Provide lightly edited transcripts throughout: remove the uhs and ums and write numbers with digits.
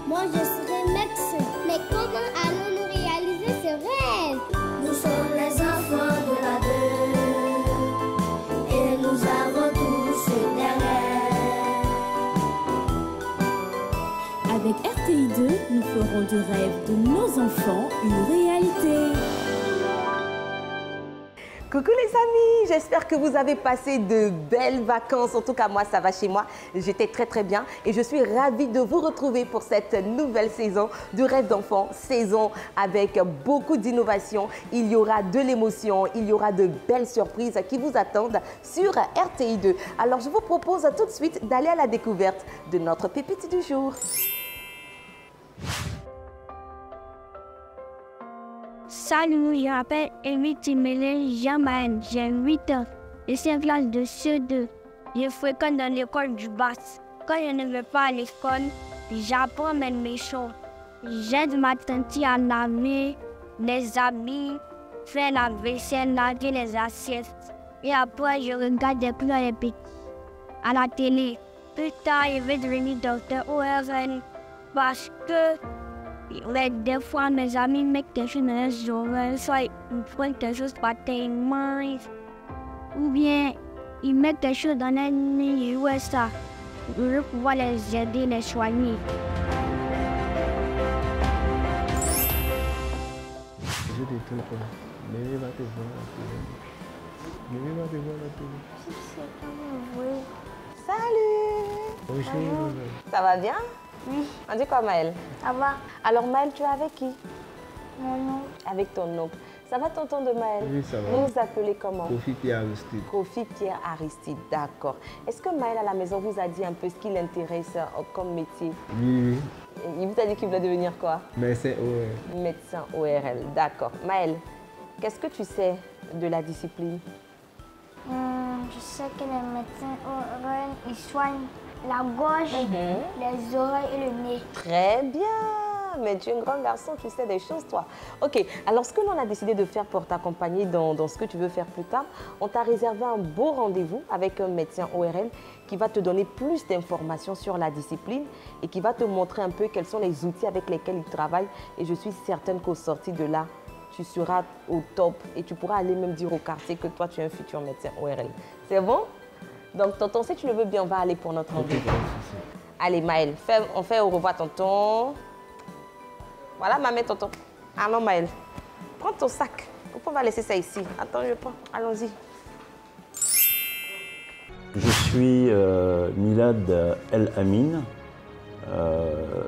Moi, je serai médecin. Mais comment allons-nous réaliser ce rêve? Nous sommes les enfants de la terre et nous avons tous des rêves. Avec RTI2, nous ferons du rêve de nos enfants une réalité. Coucou les amis, j'espère que vous avez passé de belles vacances. En tout cas, moi, ça va chez moi. J'étais très bien et je suis ravie de vous retrouver pour cette nouvelle saison du Rêve d'enfant. Saison avec beaucoup d'innovation. Il y aura de l'émotion, il y aura de belles surprises qui vous attendent sur RTI2. Alors, je vous propose tout de suite d'aller à la découverte de notre pépite du jour. Salut, je m'appelle Amy Timélé Jamaine, j'ai 8 ans. Je suis en classe de CE2. Je fréquente dans l'école du Basse. Quand je ne vais pas à l'école, j'apprends mes leçons. J'aide ma tante à laver les habits, faire la vaisselle, laver les assiettes. Et après, je regarde des cours les petits à la télé. Plus tard, je vais devenir docteur ORL parce que des fois, mes amis mettent des choses dans les oreilles, soit ils prennent des choses par tes mains, ou bien ils mettent des choses dans les nez, ouais, ça. Je veux pouvoir les aider, les soigner. Je détruis pas. Bébé va te voir la télé. Bébé va te voir la télé. Salut! Bonjour. Ça va bien? Oui, On dit quoi, Maëlle? ça va. Alors, Maëlle, tu es avec qui? Maman, Avec ton oncle. Ça va, tonton de Maëlle? Oui, ça va. Vous vous appelez comment? Kofi Pierre Aristide. Kofi Pierre Aristide, d'accord. Est-ce que Maëlle à la maison vous a dit un peu ce qui l'intéresse comme métier? Oui, oui. Il vous a dit qu'il voulait devenir quoi? Mais c'est ouais. Médecin ORL, d'accord. Maëlle, qu'est-ce que tu sais de la discipline? je sais que les médecins ils soignent la gorge, les oreilles et le nez. Très bien, mais tu es un grand garçon, tu sais des choses, toi. Ok, alors ce que l'on a décidé de faire pour t'accompagner dans ce que tu veux faire plus tard, on t'a réservé un beau rendez-vous avec un médecin ORL qui va te donner plus d'informations sur la discipline et qui va te montrer un peu quels sont les outils avec lesquels il travaille. Et je suis certaine qu'au sorti de là, tu seras au top et tu pourras aller même dire au quartier que toi, tu es un futur médecin ORL. C'est bon? Donc, tonton, si tu le veux bien, on va aller pour notre rendez-vous. Allez, Maëlle, on fait au revoir, tonton. Voilà, maman, tonton. Allons, Maëlle. Prends ton sac. Pourquoi on va laisser ça ici? Attends, je prends. Allons-y. Je suis Milad El Amin,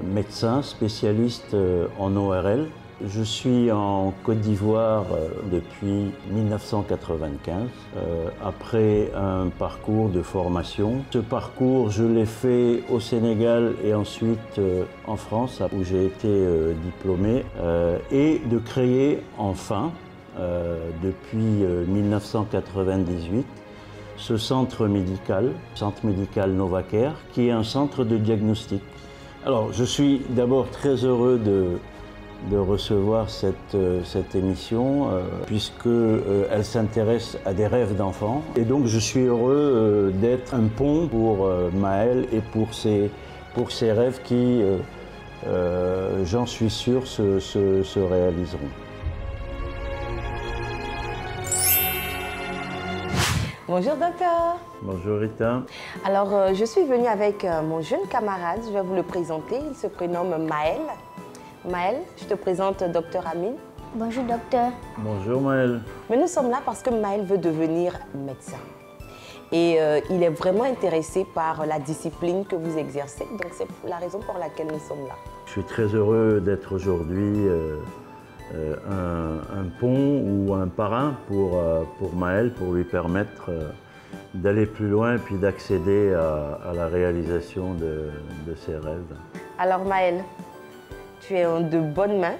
médecin spécialiste en ORL. Je suis en Côte d'Ivoire depuis 1995, après un parcours de formation. Ce parcours, je l'ai fait au Sénégal et ensuite en France, où j'ai été diplômé, et de créer enfin, depuis 1998, ce centre médical Novacare, qui est un centre de diagnostic. Alors, je suis d'abord très heureux de recevoir cette émission, puisqu'elle s'intéresse à des rêves d'enfants. Et donc, je suis heureux d'être un pont pour Maëlle et pour ses rêves qui, j'en suis sûr, se réaliseront. Bonjour, docteur. Bonjour Rita. Alors, je suis venue avec mon jeune camarade. Je vais vous le présenter. Il se prénomme Maëlle. Maëlle, je te présente docteur Amin. Bonjour, docteur. Bonjour Maëlle. Mais nous sommes là parce que Maëlle veut devenir médecin. Et il est vraiment intéressé par la discipline que vous exercez. Donc, c'est la raison pour laquelle nous sommes là. Je suis très heureux d'être aujourd'hui un pont ou un parrain pour Maëlle, pour lui permettre d'aller plus loin et puis d'accéder à la réalisation de ses rêves. Alors Maëlle, tu es en de bonnes mains,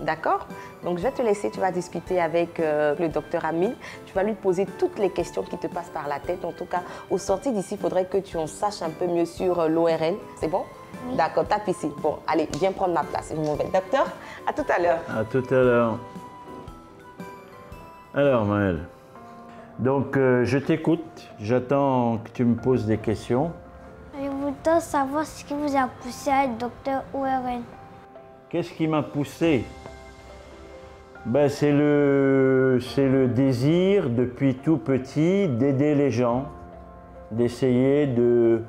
d'accord? Donc je vais te laisser, tu vas discuter avec le docteur Amin. Tu vas lui poser toutes les questions qui te passent par la tête. En tout cas, au sorti d'ici, il faudrait que tu en saches un peu mieux sur l'ORL. C'est bon? Oui. D'accord, tape ici. Bon, allez, viens prendre ma place. Je m'en vais. Docteur, à tout à l'heure. À tout à l'heure. Alors Maëlle, donc je t'écoute. J'attends que tu me poses des questions. Je vous Docteur, savoir ce qui vous a poussé à être docteur ORL. Qu'est-ce qui m'a poussé? Ben, c'est le désir depuis tout petit d'aider les gens, d'essayer de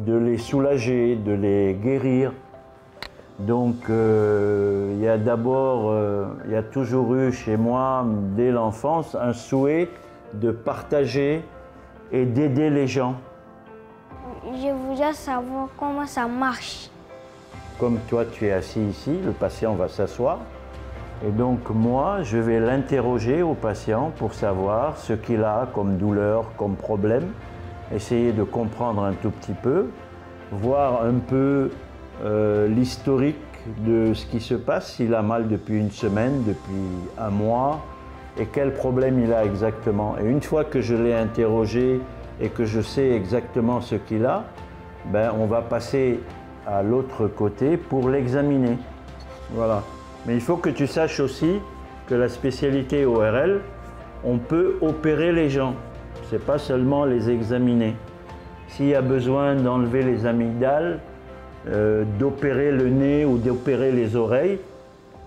les soulager, de les guérir. Donc il y a toujours eu chez moi, dès l'enfance, un souhait de partager et d'aider les gens. Je voudrais savoir comment ça marche. Comme toi, tu es assis ici, le patient va s'asseoir. Et donc moi, je vais l'interroger au patient pour savoir ce qu'il a comme douleur, comme problème, essayer de comprendre un tout petit peu, voir un peu l'historique de ce qui se passe, s'il a mal depuis une semaine, depuis un mois, et quel problème il a exactement. Et une fois que je l'ai interrogé et que je sais exactement ce qu'il a, ben, on va passer à l'autre côté pour l'examiner. Voilà. Mais il faut que tu saches aussi que la spécialité ORL, on peut opérer les gens. Ce n'est pas seulement les examiner. S'il y a besoin d'enlever les amygdales, d'opérer le nez ou d'opérer les oreilles,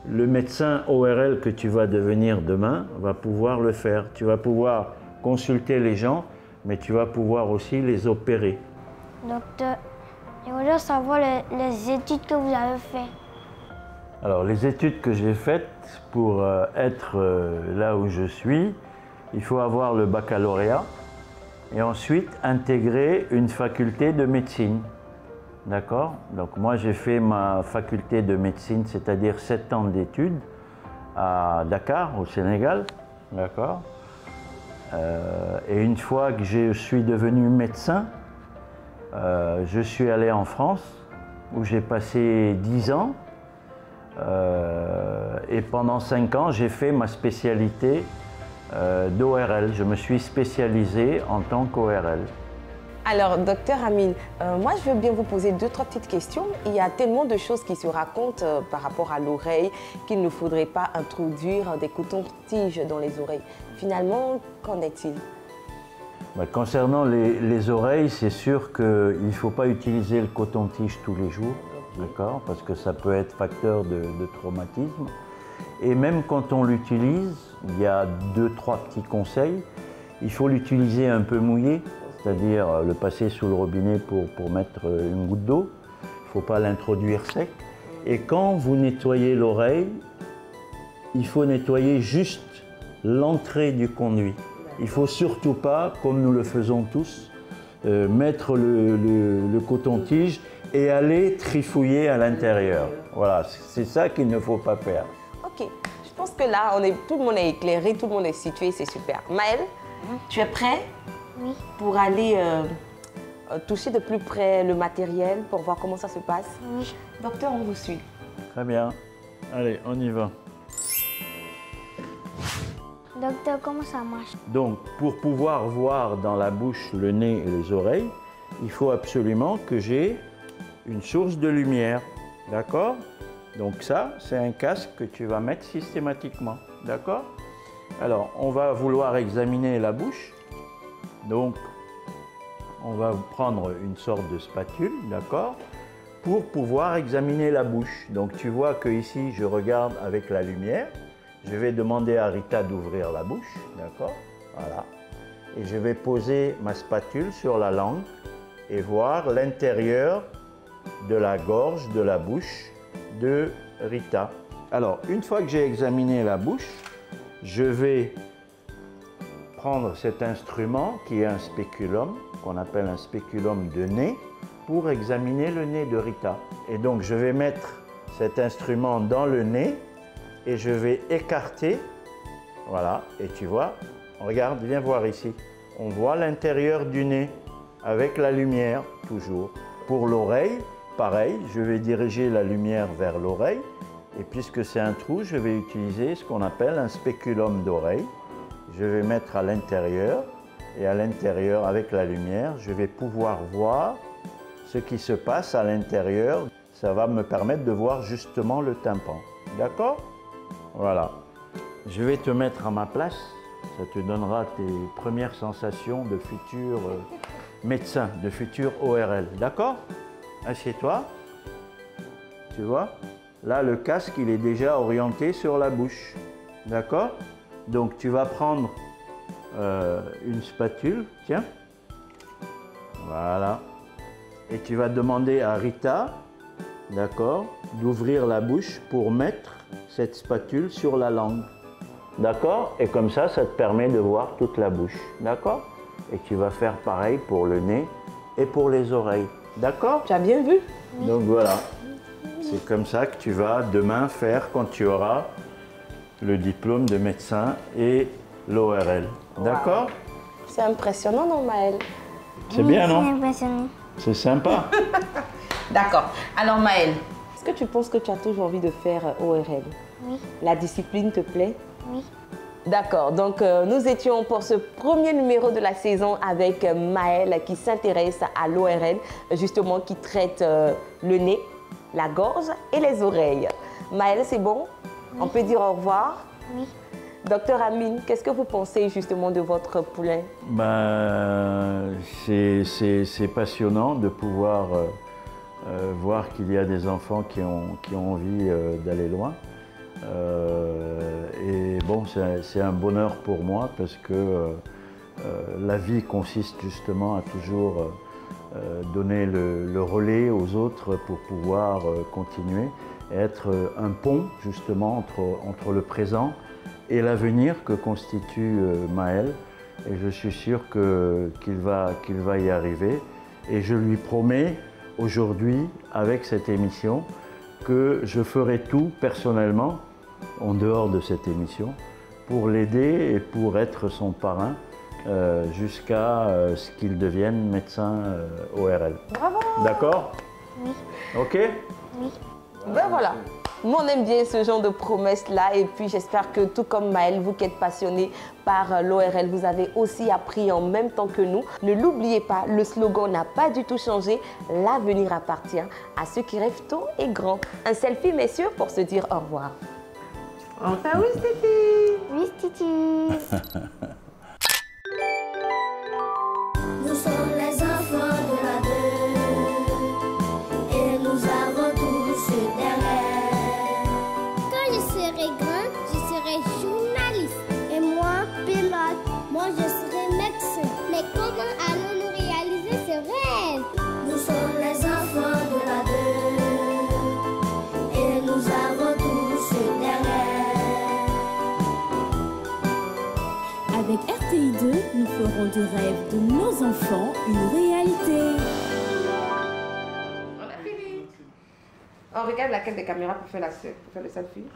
le médecin ORL que tu vas devenir demain va pouvoir le faire. Tu vas pouvoir consulter les gens, mais tu vas pouvoir aussi les opérer. Docteur, je voudrais savoir les études que vous avez faites. Alors, les études que j'ai faites pour être là où je suis, il faut avoir le baccalauréat et ensuite intégrer une faculté de médecine. D'accord? Donc moi j'ai fait ma faculté de médecine, c'est-à-dire 7 ans d'études à Dakar, au Sénégal. D'accord? Et une fois que je suis devenu médecin, je suis allé en France où j'ai passé 10 ans. Et pendant 5 ans, j'ai fait ma spécialité d'ORL. Je me suis spécialisé en tant qu'ORL. Alors, docteur Amine, moi je veux bien vous poser 2-3 petites questions. Il y a tellement de choses qui se racontent par rapport à l'oreille qu'il ne faudrait pas introduire des cotons-tiges dans les oreilles. Finalement, qu'en est-il? Concernant les oreilles, c'est sûr qu'il ne faut pas utiliser le coton-tige tous les jours, d'accord, parce que ça peut être facteur de traumatisme. Et même quand on l'utilise, il y a 2-3 petits conseils. Il faut l'utiliser un peu mouillé, c'est-à-dire le passer sous le robinet pour mettre une goutte d'eau. Il ne faut pas l'introduire sec. Et quand vous nettoyez l'oreille, il faut nettoyer juste l'entrée du conduit. Il ne faut surtout pas, comme nous le faisons tous, mettre le coton-tige et aller trifouiller à l'intérieur. Voilà, c'est ça qu'il ne faut pas faire. Ok, je pense que là, tout le monde est éclairé, tout le monde est situé, c'est super. Maëlle, tu es prêt? Oui. Pour aller toucher de plus près le matériel, pour voir comment ça se passe? Oui. Docteur, on vous suit. Très bien. Allez, on y va. Docteur, comment ça marche? Donc, pour pouvoir voir dans la bouche, le nez et les oreilles, il faut absolument que j'ai une source de lumière. D'accord? Donc ça, c'est un casque que tu vas mettre systématiquement. D'accord? Alors, on va vouloir examiner la bouche. Donc, on va prendre une sorte de spatule, d'accord, pour pouvoir examiner la bouche. Donc, tu vois que ici, je regarde avec la lumière. Je vais demander à Rita d'ouvrir la bouche, d'accord, voilà. Et je vais poser ma spatule sur la langue et voir l'intérieur de la gorge, de la bouche de Rita. Alors, une fois que j'ai examiné la bouche, je vais prendre cet instrument qui est un spéculum, qu'on appelle un spéculum de nez, pour examiner le nez de Rita. Et donc je vais mettre cet instrument dans le nez et je vais écarter, voilà, et tu vois, regarde, viens voir ici. On voit l'intérieur du nez avec la lumière, toujours. Pour l'oreille, pareil, je vais diriger la lumière vers l'oreille et puisque c'est un trou, je vais utiliser ce qu'on appelle un spéculum d'oreille. Je vais mettre à l'intérieur et à l'intérieur, avec la lumière, je vais pouvoir voir ce qui se passe à l'intérieur. Ça va me permettre de voir justement le tympan. D'accord? Voilà. Je vais te mettre à ma place. Ça te donnera tes premières sensations de futur médecins, de futurs ORL. D'accord? Assieds-toi. Tu vois? Là, le casque, il est déjà orienté sur la bouche. D'accord? Donc, tu vas prendre une spatule. Tiens. Voilà. Et tu vas demander à Rita, d'accord, d'ouvrir la bouche pour mettre cette spatule sur la langue. D'accord? Et comme ça te permet de voir toute la bouche. D'accord? Et tu vas faire pareil pour le nez et pour les oreilles. D'accord? Tu as bien vu? Donc voilà. C'est comme ça que tu vas demain faire quand tu auras le diplôme de médecin et l'ORL. D'accord? C'est impressionnant, non, Maëlle? C'est bien, non? C'est impressionnant. C'est sympa. D'accord. Alors, Maëlle, est-ce que tu penses que tu as toujours envie de faire ORL? Oui. La discipline te plaît? Oui. D'accord, donc nous étions pour ce premier numéro de la saison avec Maëlle qui s'intéresse à l'ORL, justement qui traite le nez, la gorge et les oreilles. Maëlle, c'est bon? Oui. On peut dire au revoir? Oui. Docteur Amine, qu'est-ce que vous pensez justement de votre poulain? C'est passionnant de pouvoir voir qu'il y a des enfants qui ont envie d'aller loin. Et bon, c'est un bonheur pour moi parce que la vie consiste justement à toujours donner le relais aux autres pour pouvoir continuer et être un pont justement entre le présent et l'avenir que constitue Maëlle. Et je suis sûr qu'il va y arriver. Et je lui promets aujourd'hui, avec cette émission, que je ferai tout personnellement, en dehors de cette émission, pour l'aider et pour être son parrain jusqu'à ce qu'il devienne médecin ORL. Bravo! D'accord? Oui. Ok? Oui. Ben voilà, moi on aime bien ce genre de promesses-là et puis j'espère que tout comme Maëlle, vous qui êtes passionné par l'ORL, vous avez aussi appris en même temps que nous. Ne l'oubliez pas, le slogan n'a pas du tout changé, l'avenir appartient à ceux qui rêvent tôt et grand. Un selfie messieurs pour se dire au revoir. Enfin oui Titi! Oui, Titi. Nous sommes les enfants de la deux et nous avons tous des rêves. Quand je serai grande, je serai journaliste. Et moi, pilote. Moi, je serai médecin. Mais comment allons-nous réaliser ce rêve? Nous sommes les enfants de la deux et nous avons tous des rêves. Avec RTI2, nous ferons du rêve de nos enfants une réalité. On a fini. On regarde laquelle des caméras pour faire le selfie?